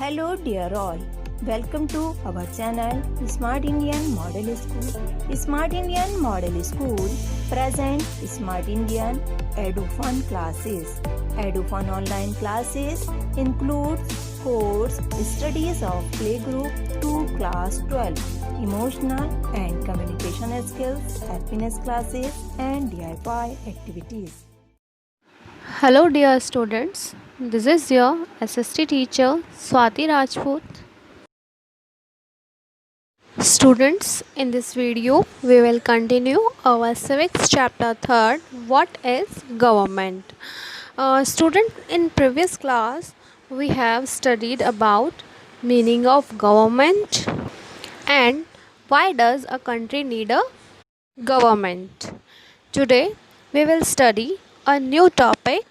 Hello dear all, welcome to our channel Smart Indian Model School. Smart Indian Model School present Smart Indian EduFun classes. EduFun online classes includes course studies of playgroup to class 12, emotional and communication skills, happiness classes and DIY activities. Hello dear students, this is your SST teacher Swati Rajput. Students, in this video we will continue our civics chapter 3rd, what is government. Student, in previous class we have studied about meaning of government and why does a country need a government. Today we will study a new topic,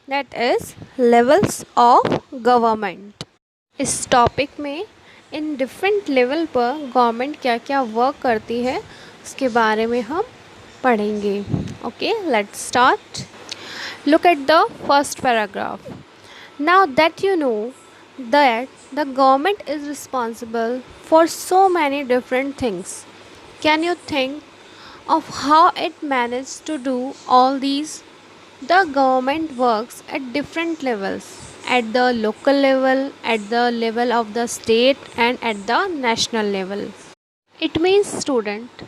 that is levels of government. इस topic में in different level पर government क्या क्या work करती है उसके बारे में हम पढ़ेंगे. Okay, let's start. Look at the first paragraph. Now that you know that the government is responsible for so many different things, can you think of how it managed to do all these? The government works at different levels, at the local level, at the level of the state and at the national level. It means student,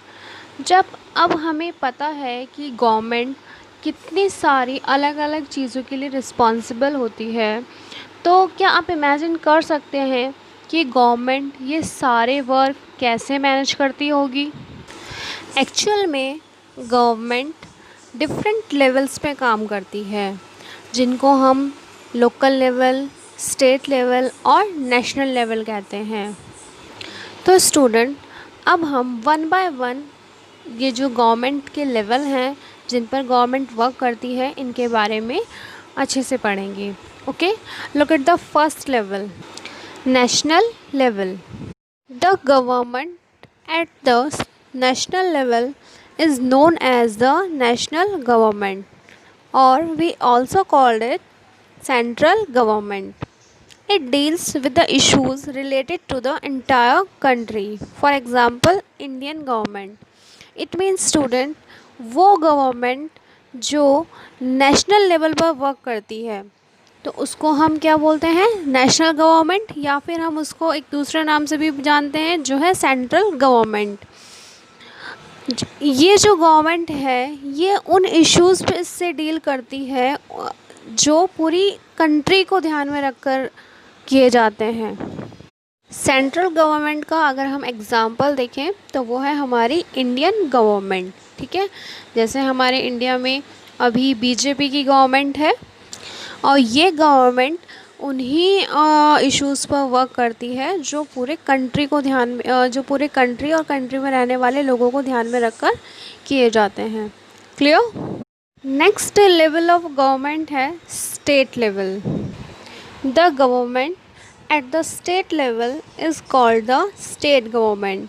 जब अब हमें पता है कि government कितनी सारी अलग अलग चीज़ों के लिए रिस्पॉन्सिबल होती है, तो क्या आप इमेजिन कर सकते हैं कि गवर्नमेंट ये सारे वर्क कैसे मैनेज करती होगी. एक्चुअल में गवर्नमेंट डिफरेंट लेवल्स पे काम करती है, जिनको हम लोकल लेवल, स्टेट लेवल और नेशनल लेवल कहते हैं. तो स्टूडेंट, अब हम वन बाय वन ये जो गवर्नमेंट के लेवल हैं जिन पर गवर्नमेंट वर्क करती है इनके बारे में अच्छे से पढ़ेंगे. Okay, look at the first level, national level. The government at the national level is known as the national government, or we also called it central government. It deals with the issues related to the entire country. For example, Indian government. It means student, वो government जो national level पर work करती है तो उसको हम क्या बोलते हैं, नेशनल गवर्नमेंट, या फिर हम उसको एक दूसरे नाम से भी जानते हैं जो है सेंट्रल गवर्नमेंट. ये जो गवर्नमेंट है ये उन इश्यूज़ पे से डील करती है जो पूरी कंट्री को ध्यान में रखकर किए जाते हैं. सेंट्रल गवर्नमेंट का अगर हम एग्जांपल देखें तो वो है हमारी इंडियन गवर्नमेंट. ठीक है, जैसे हमारे इंडिया में अभी बीजेपी की गवर्नमेंट है और ये गवर्नमेंट उन्हीं इश्यूज़ पर वर्क करती है जो पूरे कंट्री को ध्यान में जो पूरे कंट्री और कंट्री में रहने वाले लोगों को ध्यान में रखकर किए जाते हैं. Clear. Next level of government है state level. The government at the state level is called the state government.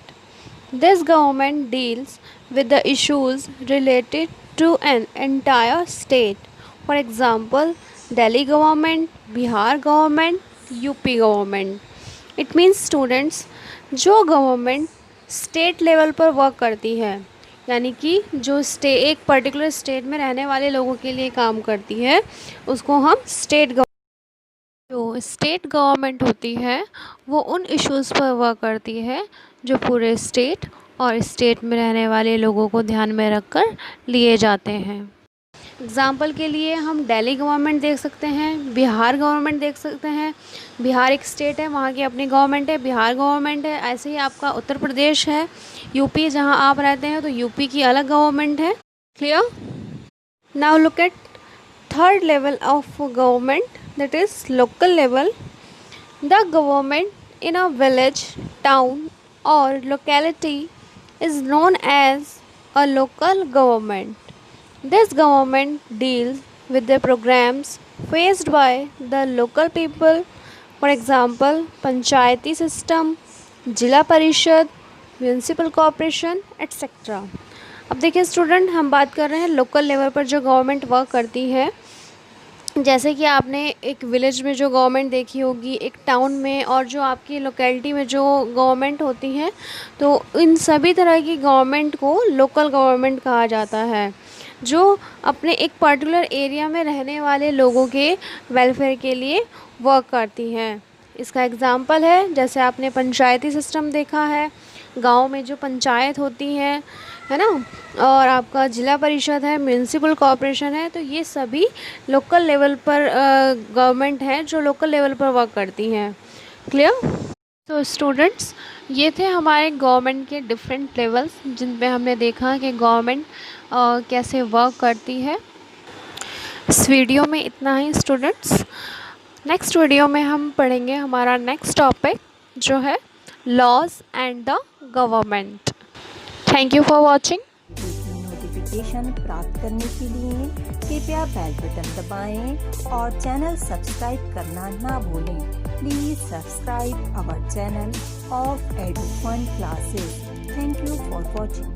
This government deals with the issues related to an entire state. For example, Delhi government, Bihar government, UP government. It means students, जो government state level पर work करती है, यानी कि जो एक particular state में रहने वाले लोगों के लिए काम करती है, उसको हम जो स्टेट गवर्नमेंट होती है वो उन इश्यूज़ पर वर्क करती है जो पूरे स्टेट और स्टेट में रहने वाले लोगों को ध्यान में रखकर लिए जाते हैं. एग्ज़ाम्पल के लिए हम दिल्ली गवर्नमेंट देख सकते हैं, बिहार गवर्नमेंट देख सकते हैं. बिहार एक स्टेट है, वहाँ की अपनी गवर्नमेंट है, बिहार गवर्नमेंट है. ऐसे ही आपका उत्तर प्रदेश है, यूपी जहाँ आप रहते हैं तो यूपी की अलग गवर्नमेंट है. Clear. Now look at third level of government, that is local level. The government in a village, town और locality is known as a local government. This government deals with the programs faced by the local people. For example, Panchayati system, जिला परिषद, municipal corporation etcetera. अब देखिए student, हम बात कर रहे हैं लोकल लेवल पर जो गवर्नमेंट वर्क करती है जैसे कि आपने एक विलेज में जो गवर्नमेंट देखी होगी, एक टाउन में, और जो आपकी लोकेलिटी में जो गवर्नमेंट होती हैं, तो इन सभी तरह की गवर्नमेंट को लोकल गवर्नमेंट कहा जाता है, जो अपने एक पर्टिकुलर एरिया में रहने वाले लोगों के वेलफेयर के लिए वर्क करती हैं। इसका एग्ज़ाम्पल है, जैसे आपने पंचायती सिस्टम देखा है, गांव में जो पंचायत होती है ना, और आपका ज़िला परिषद है, म्यूनसिपल कॉरपोरेशन है, तो ये सभी लोकल लेवल पर गवर्नमेंट हैं जो लोकल लेवल पर वर्क करती हैं। क्लियर? तो स्टूडेंट्स, ये थे हमारे गवर्नमेंट के डिफरेंट लेवल्स जिन पे हमने देखा कि गवर्नमेंट कैसे वर्क करती है। इस वीडियो में इतना ही स्टूडेंट्स। नेक्स्ट वीडियो में हम पढ़ेंगे हमारा नेक्स्ट टॉपिक जो है laws and the government. Thank you for watching. Notification प्राप्त करने के लिए कृपया बेल बटन दबाएं और चैनल सब्सक्राइब करना ना भूलें। Please subscribe our channel of Edufun classes. Thank you for watching.